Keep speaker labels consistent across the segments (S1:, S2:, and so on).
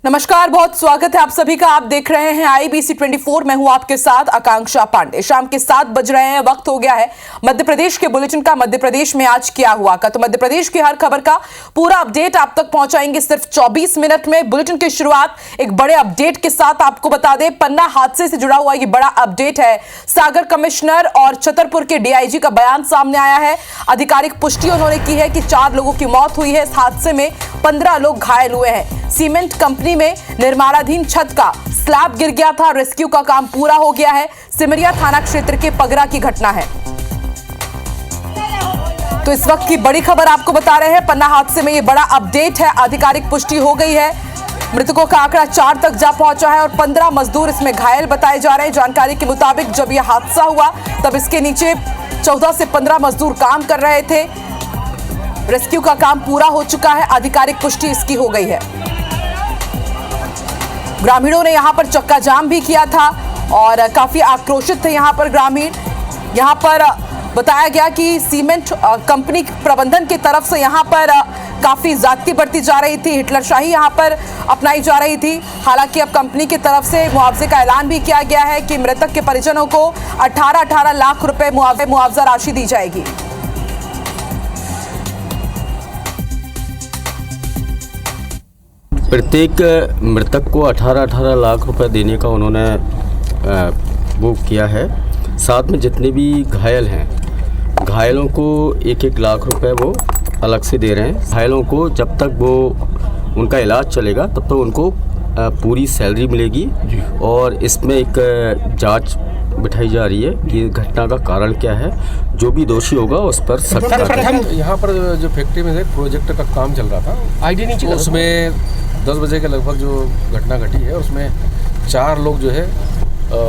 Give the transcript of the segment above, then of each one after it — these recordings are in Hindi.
S1: नमस्कार, बहुत स्वागत है आप सभी का। आप देख रहे हैं IBC 24। मैं हूं आपके साथ आकांक्षा पांडे। शाम के 7 बज रहे हैं, वक्त हो गया है मध्य प्रदेश के बुलेटिन का। मध्य प्रदेश में आज क्या हुआ का, तो मध्य प्रदेश की हर खबर का पूरा अपडेट आप तक पहुंचाएंगे सिर्फ 24 मिनट में। बुलेटिन की शुरुआत एक बड़े अपडेट के साथ आपको बता दें, पन्ना हादसे से जुड़ा हुआ ये बड़ा अपडेट है। सागर कमिश्नर और छतरपुर के DIG का बयान सामने आया है। आधिकारिक पुष्टि उन्होंने की है कि 4 लोगों की मौत हुई है। इस हादसे में 15 लोग घायल हुए हैं। सीमेंट कंपनी में निर्माणाधीन छत का स्लैब गिर गया था। रेस्क्यू का काम पूरा हो गया है। सिमरिया थाना क्षेत्र के पगरा की घटना है। तो इस वक्त की बड़ी खबर आपको बता रहे हैं, पन्ना हादसे में ये बड़ा अपडेट है। आधिकारिक पुष्टि हो गई है। मृतकों का आंकड़ा 4 तक जा पहुंचा है और 15 मजदूर इसमें घायल बताए जा रहे हैं। जानकारी के मुताबिक जब यह हादसा हुआ तब इसके नीचे 14 से 15 मजदूर काम कर रहे थे। रेस्क्यू का काम पूरा हो चुका है। आधिकारिक पुष्टि इसकी हो गई है। ग्रामीणों ने यहां पर चक्का जाम भी किया था और काफी आक्रोशित थे यहां पर ग्रामीण। यहां पर बताया गया कि सीमेंट कंपनी प्रबंधन की तरफ से यहां पर काफी ज्यादती बरती जा रही थी, हिटलरशाही यहां पर अपनाई जा रही थी। हालांकि अब कंपनी की तरफ से मुआवजे का ऐलान भी किया गया है कि मृतक के परिजनों को 18 लाख रुपए मुआवजा राशि दी जाएगी।
S2: प्रत्येक मृतक को 18 लाख रुपए देने का उन्होंने वो किया है। साथ में जितने भी घायल हैं, घायलों को 1-1 लाख रुपए वो अलग से दे रहे हैं। घायलों को जब तक वो उनका इलाज चलेगा तब तक उनको पूरी सैलरी मिलेगी। और इसमें एक जांच बिठाई जा रही है कि घटना का कारण क्या है। जो भी दोषी होगा उस पर सख्त कार्रवाई।
S3: यहाँ पर जो फैक्ट्री में एक प्रोजेक्ट का काम चल रहा था, उसमें 10 बजे के लगभग जो घटना घटी है उसमें 4 लोग जो है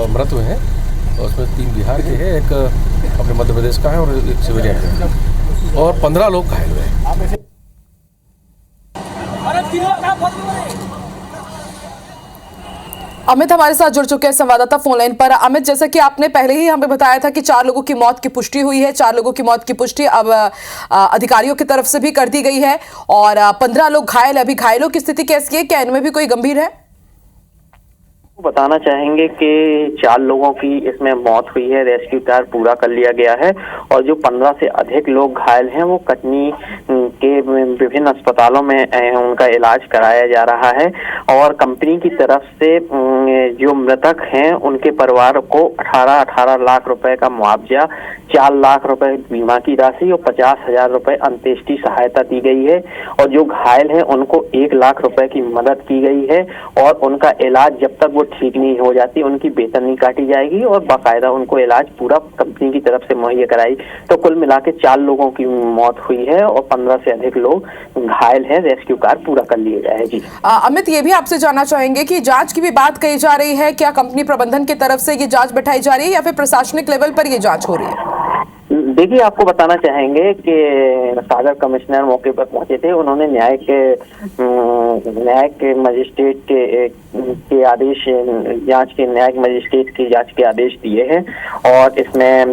S3: मृत हुए हैं। और उसमें 3 बिहार के हैं, एक अपने मध्य प्रदेश का है और एक सिमरिया का है, और 15 लोग घायल हुए हैं।
S1: अमित हमारे साथ जुड़ चुके हैं संवाददाता फोन लाइन पर। अमित, जैसा कि आपने पहले ही हमें बताया था कि 4 लोगों की मौत की पुष्टि हुई है। 4 लोगों की मौत की पुष्टि अब अधिकारियों की तरफ से भी कर दी गई है और 15 लोग घायल। अभी घायलों की स्थिति कैसी है? क्या इनमें भी कोई गंभीर है?
S4: बताना चाहेंगे कि 4 लोगों की इसमें मौत हुई है। रेस्क्यू कार्य पूरा कर लिया गया है और जो 15 से अधिक लोग घायल हैं वो कटनी के विभिन्न अस्पतालों में उनका इलाज कराया जा रहा है। और कंपनी की तरफ से जो मृतक हैं उनके परिवार को 18 लाख रुपए का मुआवजा, 4 लाख रुपए बीमा की राशि और 50,000 रुपए अंत्येष्टि सहायता दी गई है। और जो घायल हैं उनको 1 लाख रुपए की मदद की गई है और उनका इलाज जब तक वो ठीक नहीं हो जाती उनकी वेतन नहीं काटी जाएगी और बाकायदा उनको इलाज पूरा कंपनी की तरफ से मुहैया कराई। तो कुल मिला के 4 लोगों की मौत हुई है और 15 से अधिक लोग घायल हैं। रेस्क्यू कार्य पूरा कर लिए गए हैं। जी
S1: अमित, ये भी आपसे जानना चाहेंगे कि जांच की भी बात कही जा रही है। क्या कंपनी प्रबंधन की तरफ से ये जांच बैठाई जा रही है या फिर प्रशासनिक लेवल पर ये जांच हो रही है?
S4: देखिए, आपको बताना चाहेंगे कि सागर कमिश्नर मौके पर पहुंचे थे। उन्होंने न्यायिक मजिस्ट्रेट के आदेश, जांच के न्यायिक मजिस्ट्रेट की जांच के आदेश दिए हैं और इसमें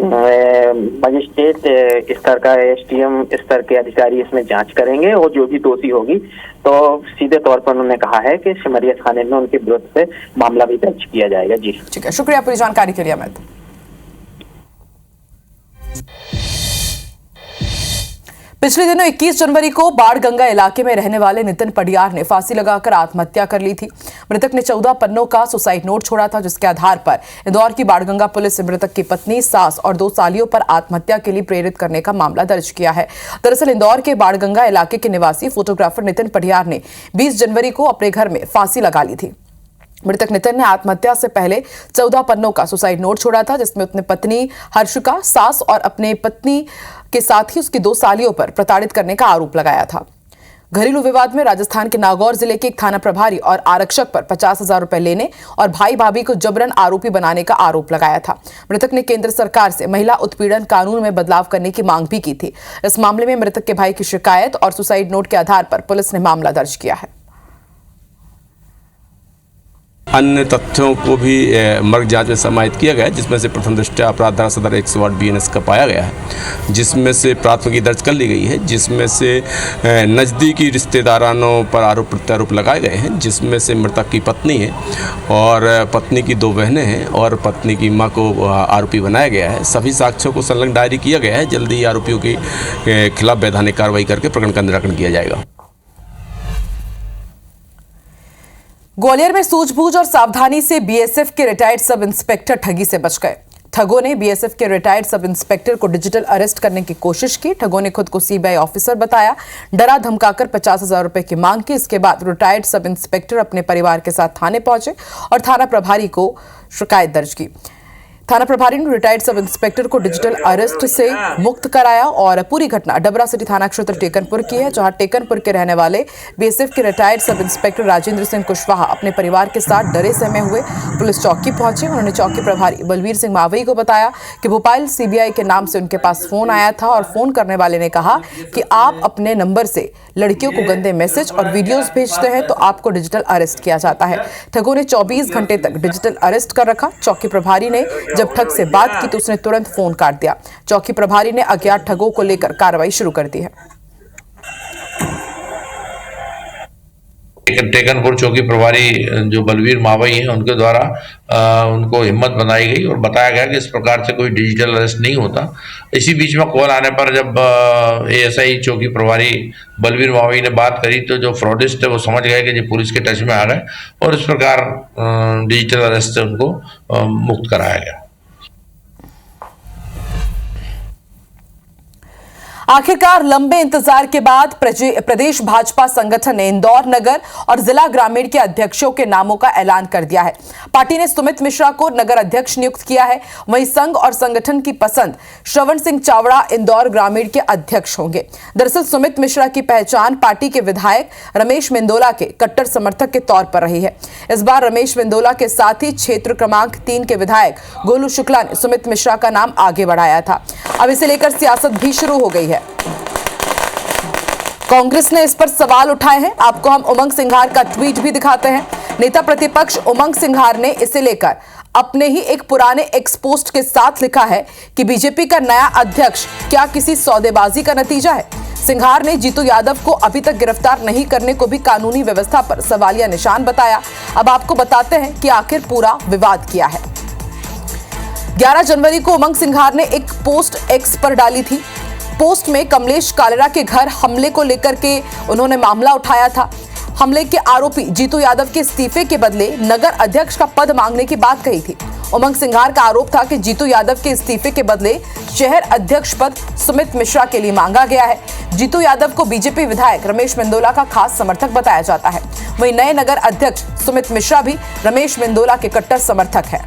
S4: मजिस्ट्रेट स्तर का SDM स्तर के अधिकारी इसमें जांच करेंगे और जो भी दोषी होगी तो सीधे तौर पर उन्होंने कहा है कि सिमरिया थाने में उनके विरुद्ध से मामला भी दर्ज किया जाएगा। जी
S1: ठीक है, शुक्रिया पूरी जानकारी के लिए अमित। पिछले दिनों 21 जनवरी को बाणगंगा इलाके में रहने वाले नितिन पडियार ने फांसी लगाकर आत्महत्या कर ली थी। मृतक ने 14 पन्नों का सुसाइड नोट छोड़ा था, जिसके आधार पर इंदौर की बाणगंगा पुलिस ने मृतक की पत्नी, सास और 2 सालियों पर आत्महत्या के लिए प्रेरित करने का मामला दर्ज किया है। दरअसल इंदौर के बाणगंगा इलाके के निवासी फोटोग्राफर नितिन पडियार ने 20 जनवरी को अपने घर में फांसी लगा ली थी। मृतक नितिन ने आत्महत्या से पहले 14 पन्नों का सुसाइड नोट छोड़ा था, जिसमें उसने पत्नी हर्षिका, सास और अपने पत्नी के साथ ही उसकी 2 सालियों पर प्रताड़ित करने का आरोप लगाया था। घरेलू विवाद में राजस्थान के नागौर जिले के एक थाना प्रभारी और आरक्षक पर 50,000 रुपए लेने और भाई भाभी को जबरन आरोपी बनाने का आरोप लगाया था। मृतक ने केंद्र सरकार से महिला उत्पीड़न कानून में बदलाव करने की मांग भी की थी। इस मामले में मृतक के भाई की शिकायत और सुसाइड नोट के आधार पर पुलिस ने मामला दर्ज किया है।
S5: अन्य तथ्यों को भी मर्ग जांच में समाहित किया गया है, जिसमें से प्रथम दृष्टया अपराध धारा सदर 108 BNS का पाया गया है, जिसमें से प्राथमिकी दर्ज कर ली गई है, जिसमें से नज़दीकी रिश्तेदारों पर आरोप प्रत्यारोप लगाए गए हैं, जिसमें से मृतक की पत्नी है और पत्नी की 2 बहनें हैं और पत्नी की मां को आरोपी बनाया गया है। सभी साक्ष्यों को संलग्न डायरी किया गया है। जल्दी ही आरोपियों के खिलाफ वैधानिक कार्रवाई करके प्रकरण का निराकरण किया जाएगा।
S1: ग्वालियर में सूझबूझ और सावधानी से बीएसएफ के रिटायर्ड सब इंस्पेक्टर ठगी से बच गए। ठगों ने बीएसएफ के रिटायर्ड सब इंस्पेक्टर को डिजिटल अरेस्ट करने की कोशिश की। ठगों ने खुद को सीबीआई ऑफिसर बताया, डरा धमकाकर 50,000 रुपए की मांग की। इसके बाद रिटायर्ड सब इंस्पेक्टर अपने परिवार के साथ थाने पहुंचे और थाना प्रभारी को शिकायत दर्ज की। थाना प्रभारी ने रिटायर्ड सब इंस्पेक्टर को डिजिटल अरेस्ट से मुक्त कराया और पूरी घटना डबरा सिटी थाना क्षेत्र टेकनपुर की है, जहां टेकनपुर के रहने वाले बीएसएफ के retired sub inspector Rajendra Singh Kushwaha अपने परिवार के साथ डरे सहमे हुए पुलिस चौकी पहुंचे। उन्होंने चौकी प्रभारी बलवीर सिंह मावई को बताया कि भोपाल सीबीआई के नाम से उनके पास फोन आया था और फोन करने वाले ने कहा कि आप अपने नंबर से लड़कियों को गंदे मैसेज और वीडियोस भेजते हैं तो आपको डिजिटल अरेस्ट किया जाता है। ठगों ने 24 घंटे तक डिजिटल अरेस्ट कर रखा। चौकी प्रभारी ने जब ठग से बात की तो उसने तुरंत फोन काट दिया। चौकी प्रभारी ने अज्ञात ठगों को लेकर कार्रवाई शुरू कर दी है।
S6: टेकनपुर चौकी प्रभारी जो बलवीर मावई हैं, उनके द्वारा उनको हिम्मत बनाई गई और बताया गया कि इस प्रकार से कोई डिजिटल अरेस्ट नहीं होता। इसी बीच में कॉल आने पर जब एएसआई चौकी प्रभारी बलवीर मावई ने बात करी तो जो फ्रॉडिस्ट है वो समझ गए कि जो पुलिस के टच में आ गए और इस प्रकार डिजिटल अरेस्ट से उनको मुक्त कराया गया।
S1: आखिरकार लंबे इंतजार के बाद प्रदेश भाजपा संगठन ने इंदौर नगर और जिला ग्रामीण के अध्यक्षों के नामों का ऐलान कर दिया है। पार्टी ने सुमित मिश्रा को नगर अध्यक्ष नियुक्त किया है। वहीं संघ और संगठन की पसंद श्रवण सिंह चावड़ा इंदौर ग्रामीण के अध्यक्ष होंगे। दरअसल सुमित मिश्रा की पहचान पार्टी के विधायक रमेश मेंदोला के कट्टर समर्थक के तौर पर रही है। इस बार रमेश मेंदोला के साथ ही क्षेत्र क्रमांक 3 के विधायक गोलू शुक्ला ने सुमित मिश्रा का नाम आगे बढ़ाया था। अब इसे लेकर सियासत भी शुरू हो गई है। कांग्रेस ने इस पर सवाल उठाए हैं। आपको हम उमंग सिंघार का ट्वीट भी दिखाते हैं। नेता प्रतिपक्ष उमंग सिंघार ने इसे लेकर अपने ही एक पुराने एक्स पोस्ट के साथ लिखा है कि बीजेपी का नया अध्यक्ष क्या किसी सौदेबाजी का नतीजा है। सिंघार ने जीतू यादव को अभी तक गिरफ्तार नहीं करने को भी कानूनी व्यवस्था पर सवालिया निशान बताया। अब आपको बताते हैं कि आखिर पूरा विवाद क्या है। 11 जनवरी को उमंग सिंघार ने एक पोस्ट एक्स पर डाली थी। पोस्ट में कमलेश कालेरा के घर हमले को लेकर के उन्होंने मामला उठाया था। हमले के आरोपी जीतू यादव के इस्तीफे के बदले नगर अध्यक्ष का पद मांगने की बात कही थी। उमंग सिंघार का आरोप था कि जीतू यादव के इस्तीफे के बदले शहर अध्यक्ष पद सुमित मिश्रा के लिए मांगा गया है। जीतू यादव को बीजेपी विधायक रमेश मेंदोला का खास समर्थक बताया जाता है। वहीं नए नगर अध्यक्ष सुमित मिश्रा भी रमेश मेंदोला के कट्टर समर्थक हैं।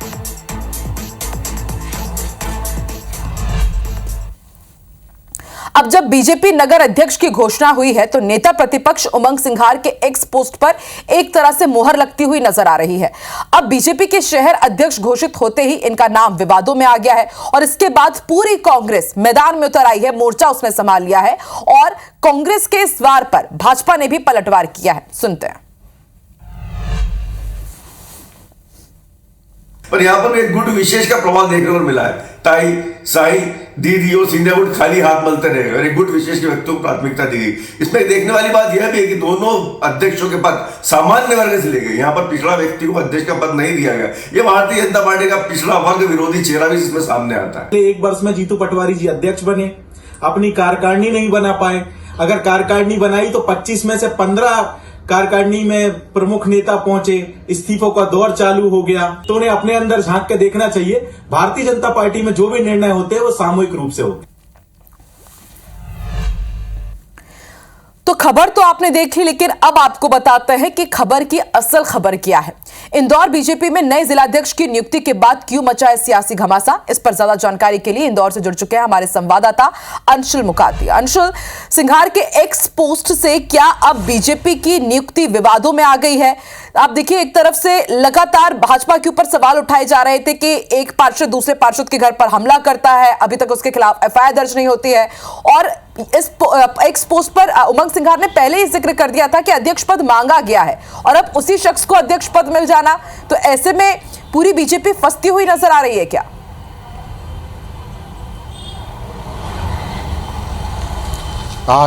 S1: अब जब बीजेपी नगर अध्यक्ष की घोषणा हुई है तो नेता प्रतिपक्ष उमंग सिंघार के एक्स पोस्ट पर एक तरह से मुहर लगती हुई नजर आ रही है। अब बीजेपी के शहर अध्यक्ष घोषित होते ही इनका नाम विवादों में आ गया है और इसके बाद पूरी कांग्रेस मैदान में उतर आई है। मोर्चा उसने संभाल लिया है और कांग्रेस के इस वार पर भाजपा ने भी पलटवार किया है। सुनते हैं।
S7: पर यहाँ पर एक गुट विशेष का प्रभाव देखने को मिला है। ताई साई दीदी और सिंधिया गुट खाली हाथ मलते रहे और एक गुट विशेष के व्यक्तियों को प्राथमिकता दी गई। इसमें देखने वाली बात यह भी है कि दोनों अध्यक्षों के पद सामान्य वर्ग से ले गए। यहाँ पर पिछड़ा व्यक्ति को अध्यक्ष का पद नहीं दिया गया। ये भारतीय जनता पार्टी का पिछड़ा वर्ग विरोधी चेहरा भी इसमें सामने आता है।
S8: एक वर्ष में जीतू पटवारी जी अध्यक्ष बने, अपनी कार्यकारिणी नहीं बना पाए। अगर कार्यकारिणी बनाई तो 25 में से 15 कार्यकारिणी में प्रमुख नेता पहुंचे, इस्तीफों का दौर चालू हो गया। तो उन्हें अपने अंदर झांक के देखना चाहिए। भारतीय जनता पार्टी में जो भी निर्णय होते हैं वो सामूहिक रूप से होते हैं।
S1: तो खबर तो आपने देखी, लेकिन अब आपको बताते हैं कि खबर की असल खबर क्या है। इंदौर बीजेपी में नए जिलाध्यक्ष की नियुक्ति के बाद क्यों मचा है सियासी घमासान। इस पर ज्यादा जानकारी के लिए इंदौर से जुड़ चुके हैं हमारे संवाददाता अंशुल मुकाती। अंशुल, सिंघार के एक्स पोस्ट से क्या अब बीजेपी की नियुक्ति विवादों में आ गई है? आप देखिए, एक तरफ से लगातार भाजपा के ऊपर सवाल उठाए जा रहे थे कि एक पार्षद दूसरे पार्षद के घर पर हमला करता है, अभी तक उसके खिलाफ एफआईआर दर्ज नहीं होती है, और एक्स पोस्ट पर उमंग सिंघार ने पहले ही जिक्र कर दिया था कि अध्यक्ष पद मांगा गया है और अब उसी शख्स को अध्यक्ष पद मिल जाना, तो ऐसे में पूरी बीजेपी फंसती हुई नजर आ रही है क्या?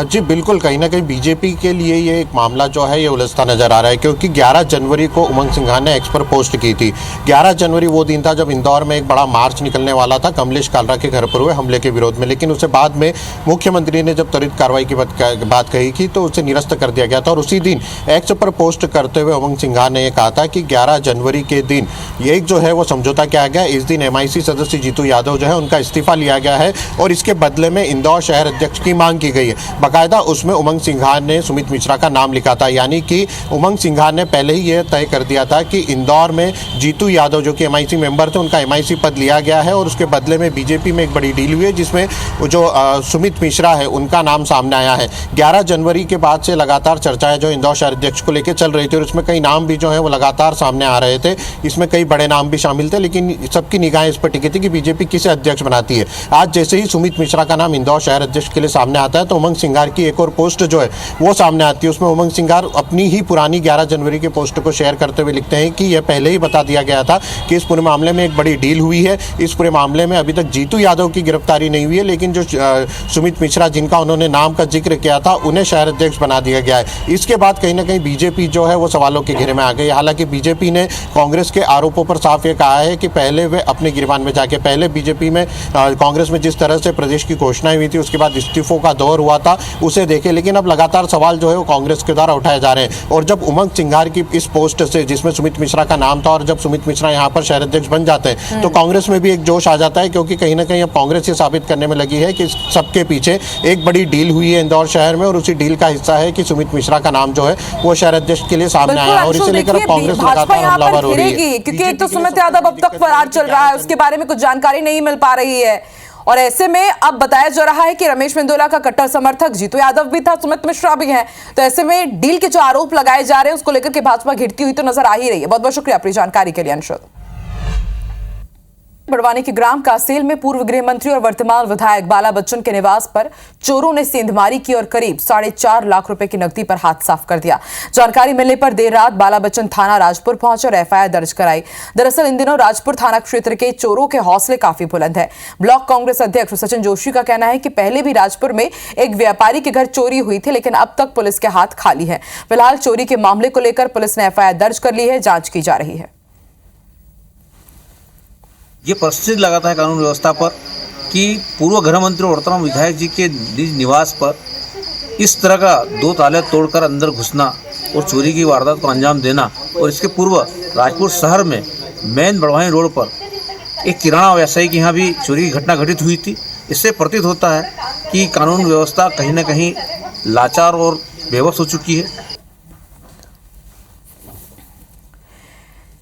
S9: जी बिल्कुल, कहीं ना कहीं बीजेपी के लिए ये एक मामला जो है ये उलझता नजर आ रहा है, क्योंकि 11 जनवरी को उमंग सिंघार ने एक्स पर पोस्ट की थी। 11 जनवरी वो दिन था जब इंदौर में एक बड़ा मार्च निकलने वाला था कमलेश कालरा के घर पर हुए हमले के विरोध में, लेकिन उससे बाद में मुख्यमंत्री ने जब त्वरित कार्रवाई की बात कही थी तो उसे निरस्त कर दिया गया था। और उसी दिन एक्स पर पोस्ट करते हुए उमंग सिंघार ने यह कहा था कि 11 जनवरी के दिन ये जो है वो समझौता किया गया। इस दिन MIC सदस्य जीतू यादव जो है उनका इस्तीफा लिया गया है और इसके बदले में इंदौर शहर अध्यक्ष की मांग की गई है। बाकायदा उसमें उमंग सिंघार ने सुमित मिश्रा का नाम लिखा था, यानी कि उमंग सिंघार ने पहले ही यह तय कर दिया था कि इंदौर में जीतू यादव जो कि MIC मेंबर थे उनका MIC पद लिया गया है और उसके बदले में बीजेपी में एक बड़ी डील हुई है जिसमें जो सुमित मिश्रा है उनका नाम सामने आया है। 11 जनवरी के बाद से लगातार चर्चाएं जो इंदौर शहर अध्यक्ष को लेकर चल रही थी और इसमें कई नाम भी जो है वो लगातार सामने आ रहे थे। इसमें कई बड़े नाम भी शामिल थे, लेकिन सबकी निगाहें इस पर टिकी थी कि बीजेपी किसे अध्यक्ष बनाती है। आज जैसे ही सुमित मिश्रा का नाम इंदौर शहर अध्यक्ष के लिए सामने आता है तो उमंग सिंघार की एक और पोस्ट जो है वो सामने आती है। उसमें उमंग सिंघार अपनी ही पुरानी 11 जनवरी के पोस्ट को शेयर करते हुए लिखते हैं कि यह पहले ही बता दिया गया था कि इस पूरे मामले में एक बड़ी डील हुई है। इस पूरे मामले में अभी तक जीतू यादव की गिरफ्तारी नहीं हुई है, लेकिन जो सुमित मिश्रा जिनका उन्होंने नाम का जिक्र किया था उन्हें शहर अध्यक्ष बना दिया गया है। इसके बाद कहीं ना कहीं बीजेपी जो है वो सवालों के घेरे में आ गई। हालांकि बीजेपी ने कांग्रेस के आरोपों पर साफ ये कहा है कि पहले वे अपने गिरबान में जाके, पहले बीजेपी में कांग्रेस में जिस तरह से प्रदेश की घोषणाएं हुई थी उसके बाद इस्तीफों का दौर हुआ था उसे देखे, लेकिन अब लगातार सवाल जो है वो कांग्रेस के द्वारा उठाए जा रहे हैं। और जब उमंग सिंघार की इस पोस्ट से, जिसमें सुमित मिश्रा का नाम था, और जब सुमित मिश्रा यहाँ पर शहर अध्यक्ष बन जाते हैं तो कांग्रेस में भी एक जोश आ जाता है, क्योंकि कहीं ना कहीं अब कांग्रेस ये साबित करने में लगी है कि सबके पीछे एक बड़ी डील हुई है इंदौर शहर में और उसी डील का हिस्सा है कि सुमित मिश्रा का नाम जो है वो शहर अध्यक्ष के लिए सामने आया है और इसे लेकर अब कांग्रेस लगातार हमलावर हो रही है।
S1: क्योंकि एक तो सुमित यादव अब तक फरार चल रहा है, उसके बारे में कुछ जानकारी नहीं मिल पा रही है और ऐसे में अब बताया जा रहा है कि रमेश मेंदोला का कट्टर समर्थक जीतू यादव भी था, सुमित मिश्रा भी हैं, तो ऐसे में डील के जो आरोप लगाए जा रहे हैं उसको लेकर के भाजपा घिरती हुई तो नजर आ ही रही है। बहुत बहुत शुक्रिया अपनी जानकारी के लिए अंशुल। बड़वानी के ग्राम कासेल में पूर्व गृह मंत्री और वर्तमान विधायक बाला बच्चन के निवास पर चोरों ने सेंधमारी की और करीब 4.5 लाख रुपए की नकदी पर हाथ साफ कर दिया। जानकारी मिलने पर देर रात बाला बच्चन थाना राजपुर पहुंचे और FIR दर्ज कराई। दरअसल इन दिनों राजपुर थाना क्षेत्र के चोरों के हौसले काफी बुलंद है। ब्लॉक कांग्रेस अध्यक्ष सचिन जोशी का कहना है कि पहले भी राजपुर में एक व्यापारी के घर चोरी हुई थी, लेकिन अब तक पुलिस के हाथ खाली है। फिलहाल चोरी के मामले को लेकर पुलिस ने FIR दर्ज कर ली है, जांच की जा रही है।
S10: ये परिस्थिति लगाता है कानून व्यवस्था पर कि पूर्व गृह मंत्री और वर्तमान विधायक जी के निज निवास पर इस तरह का 2 ताले तोड़कर अंदर घुसना और चोरी की वारदात को अंजाम देना। और इसके पूर्व राजपुर शहर में मेन बड़वानी रोड पर एक किराना व्यवसायी के यहाँ भी चोरी की घटना घटित हुई थी। इससे प्रतीत होता है कि कानून व्यवस्था कहीं ना कहीं लाचार और बेबस हो चुकी है।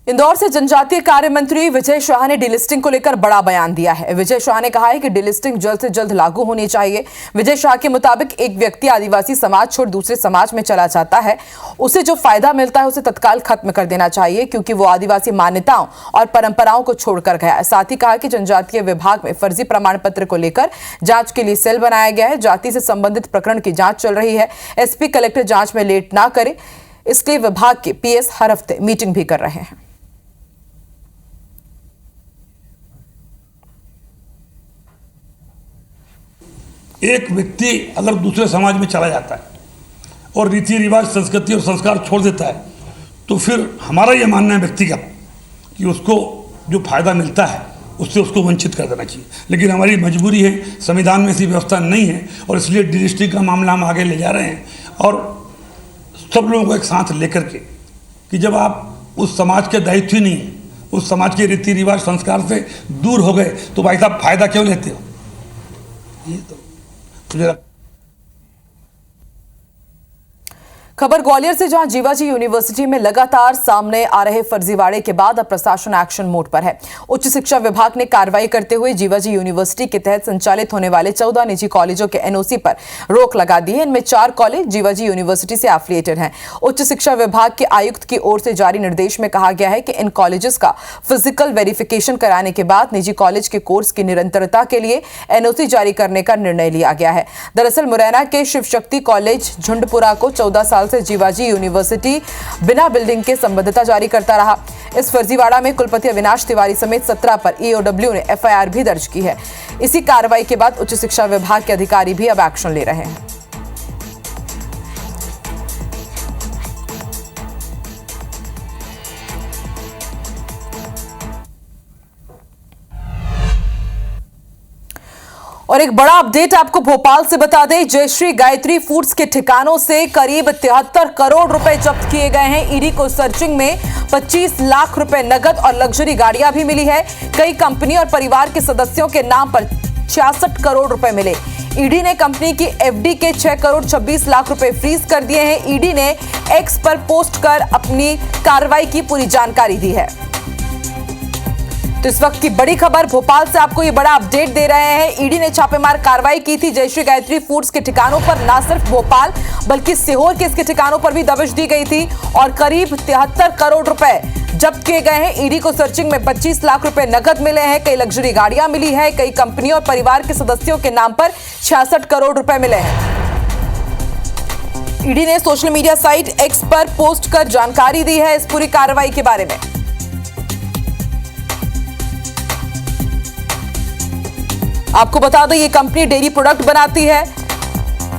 S1: इंदौर से जनजातीय कार्य मंत्री विजय शाह ने डीलिस्टिंग को लेकर बड़ा बयान दिया है। विजय शाह ने कहा है कि डीलिस्टिंग जल्द से जल्द लागू होनी चाहिए। विजय शाह के मुताबिक एक व्यक्ति आदिवासी समाज छोड़ दूसरे समाज में चला जाता है, उसे जो फायदा मिलता है उसे तत्काल खत्म कर देना चाहिए, क्योंकि वो आदिवासी मान्यताओं और परंपराओं को छोड़कर गया है। साथ ही कहा कि जनजातीय विभाग में फर्जी प्रमाण पत्र को लेकर जांच के लिए सेल बनाया गया है। जाति से संबंधित प्रकरण की जांच चल रही है। SP कलेक्टर जांच में लेट ना करे, इसलिए विभाग के PS हर हफ्ते मीटिंग भी कर रहे हैं।
S11: एक व्यक्ति अगर दूसरे समाज में चला जाता है और रीति रिवाज, संस्कृति और संस्कार छोड़ देता है, तो फिर हमारा ये मानना है व्यक्तिगत कि उसको जो फायदा मिलता है उससे उसको वंचित कर देना चाहिए। लेकिन हमारी मजबूरी है, संविधान में ऐसी व्यवस्था नहीं है और इसलिए डीलिस्टिंग का मामला हम आगे ले जा रहे हैं और सब लोगों को एक साथ लेकर के कि जब आप उस समाज के दायित्व ही नहीं, उस समाज के रीति रिवाज संस्कार से दूर हो गए तो भाई साहब फायदा क्यों लेते हो? ये तो
S1: खबर ग्वालियर से, जहां जीवाजी यूनिवर्सिटी में लगातार सामने आ रहे फर्जीवाड़े के बाद अब प्रशासन एक्शन मोड पर है। उच्च शिक्षा विभाग ने कार्रवाई करते हुए जीवाजी यूनिवर्सिटी के तहत संचालित होने वाले 14 निजी कॉलेजों के एनओसी पर रोक लगा दी है। इनमें 4 कॉलेज जीवाजी यूनिवर्सिटी से एफिलिएटेड हैं। उच्च शिक्षा विभाग के आयुक्त की ओर से जारी निर्देश में कहा गया है कि इन कॉलेजेस का फिजिकल वेरिफिकेशन कराने के बाद निजी कॉलेज के कोर्स की निरंतरता के लिए एनओसी जारी करने का निर्णय लिया गया है। दरअसल मुरैना के शिव शक्ति कॉलेज झुंडपुरा को 14 साल से जीवाजी यूनिवर्सिटी बिना बिल्डिंग के संबद्धता जारी करता रहा। इस फर्जीवाड़ा में कुलपति अविनाश तिवारी समेत 17 पर ईओडब्ल्यू ने एफआईआर भी दर्ज की है। इसी कार्रवाई के बाद उच्च शिक्षा विभाग के अधिकारी भी अब एक्शन ले रहे हैं। और एक बड़ा अपडेट आपको भोपाल से बता दें, जयश्री गायत्री फूड्स के ठिकानों से करीब 73 करोड़ रुपए जब्त किए गए हैं। ईडी को सर्चिंग में 25 लाख रुपए नगद और लग्जरी गाड़ियां भी मिली है। कई कंपनी और परिवार के सदस्यों के नाम पर 66 करोड़ रुपए मिले। ईडी ने कंपनी की एफडी के 6 करोड़ 26 लाख रुपए फ्रीज कर दिए हैं। ईडी ने एक्स पर पोस्ट कर अपनी कार्रवाई की पूरी जानकारी दी है। तो इस वक्त की बड़ी खबर भोपाल से आपको ये बड़ा अपडेट दे रहे हैं। ईडी ने छापेमार कार्रवाई की थी जयश्री गायत्री फूड्स के ठिकानों पर। ना सिर्फ भोपाल बल्कि सीहोर के इसके ठिकानों पर भी दबिश दी गई थी और करीब 73 करोड़ रुपए जब्त किए गए हैं। ईडी को सर्चिंग में 25 लाख रुपए नगद मिले हैं। कई लग्जरी गाड़ियां मिली है। कई कंपनियों और परिवार के सदस्यों के नाम पर 66 करोड़ रुपए मिले हैं। ईडी ने सोशल मीडिया साइट एक्स पर पोस्ट कर जानकारी दी है इस पूरी कार्रवाई के बारे में। आपको बता दें, ये कंपनी डेयरी प्रोडक्ट बनाती है।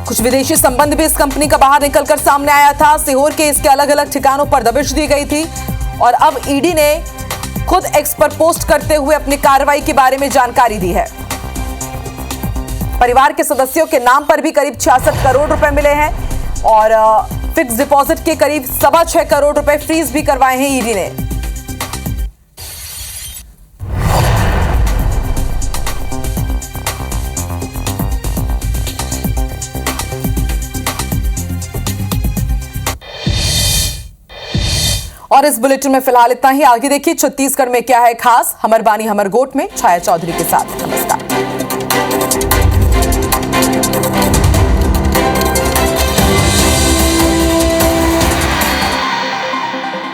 S1: कुछ विदेशी संबंध भी इस कंपनी का बाहर निकलकर सामने आया था। सीहोर के इसके अलग अलग ठिकानों पर दबिश दी गई थी और अब ईडी ने खुद एक्स पर पोस्ट करते हुए अपनी कार्रवाई के बारे में जानकारी दी है। परिवार के सदस्यों के नाम पर भी करीब 66 करोड़ रुपए मिले हैं और फिक्स डिपॉजिट के करीब 6.25 करोड़ रुपए फ्रीज भी करवाए हैं ईडी ने। और इस बुलेटिन में फिलहाल इतना ही। आगे देखिए छत्तीसगढ़ में क्या है खास। हमर बानी हमर गोट में छाया चौधरी के साथ। नमस्कार।